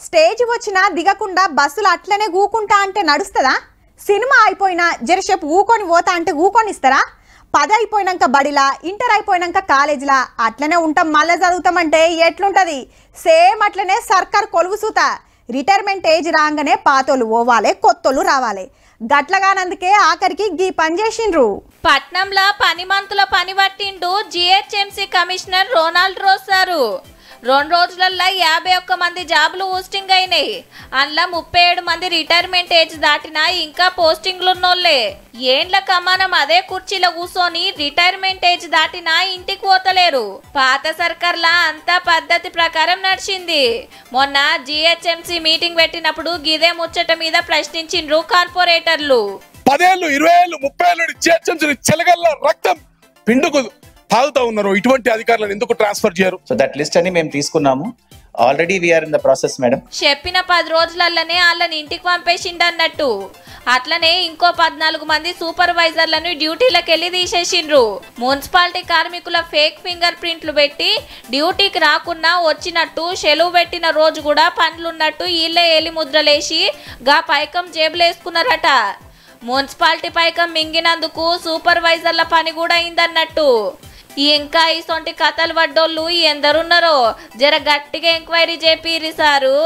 Stage వచ్చినా దిగకుండా బస్సులు అట్లనే ఊకుంటా అంటే నడుస్తుందా? సినిమా అయిపోయినా జరసేపు ఊకొని పోతా అంటే ఊకొనిస్తారా? 10 అయిపోయినాక బడిలా, ఇంటర్ అయిపోయినాక కాలేజీలా అట్లనే ఉంటాం. మళ్ళీ చదువుతామంటే ఎట్లుంటది? సేమ్ అట్లనే సర్కార్ కొలువు సూత. రిటైర్మెంట్ ఏజ్ రాగానే పాతోళ్ళు పోవాలి, కొత్తోళ్ళు రావాలి. గట్లగానందుకే ఆఖరికి గీ పని చేసిండ్రు. పట్నంలో పనిమంతుల పని పట్టిండు జిహెచ్ఎంసీ కమిషనర్ రొనాల్డ్ రోసారు. 2 రోజులలో 51 మంది జాబులు పోస్టింగ్ అయినాయి. అందులో 37 మంది రిటైర్మెంట్ ఏజ్ దాటినా ఇంకా పోస్టింగ్లు ఉన్నోళ్లే. ఏండ్ల కమానం అదే కుర్చీలో కూర్చొని రిటైర్మెంట్ ఏజ్ దాటినా ఇంటికి పోతలేరు. పాత సర్కార్లా అంతా పద్ధతి ప్రకారం నడిచింది. మొన్న జిహెచ్ఎంసీ మీటింగ్ పెట్టినప్పుడు గిదే ముచ్చట మీద ప్రశ్నించిండ్రు కార్పొరేటర్లు. 10 ఏళ్ళు 20 ఏళ్ళు 30 ఏళ్ళు జిహెచ్ఎంసీ చెలగల్ల రక్తం పిండుకు తాగుతా ఉన్నారు. ఇటువంటి అధికారులను ఎందుకు ట్రాన్స్ఫర్ చేయరు? సో దట్ లిస్ట్ అని మేము తీసుకున్నాము. Already we are in the process madam. చెప్పిన 10 రోజులలోనే వాళ్ళని ఇంటికి పంపేసిండన్నట్టు. అట్లనే ఇంకో 14 మంది సూపర్వైజర్లను డ్యూటీలకు వెళ్ళి తీసేసిండ్రు. మున్సిపాలిటీ కార్మికుల ఫేక్ ఫింగర్ ప్రింట్లు పెట్టి డ్యూటీకి రాకున్నా వచ్చినట్టు సెలవు పెట్టిన రోజు కూడా పనులున్నట్టు వీళ్ళే ఎలి ముద్రలేసి గా పైకం జేబులేసుకున్నారట. మున్సిపాలిటీ పైకం మింగినందుకు సూపర్వైజర్ల పని కూడా అయిందన్నట్టు. ఇంకా ఇసొంటి కథలు పడ్డోళ్ళు ఎందరున్నారో జర గట్టిగా ఎంక్వైరీ చేపిరి సారు.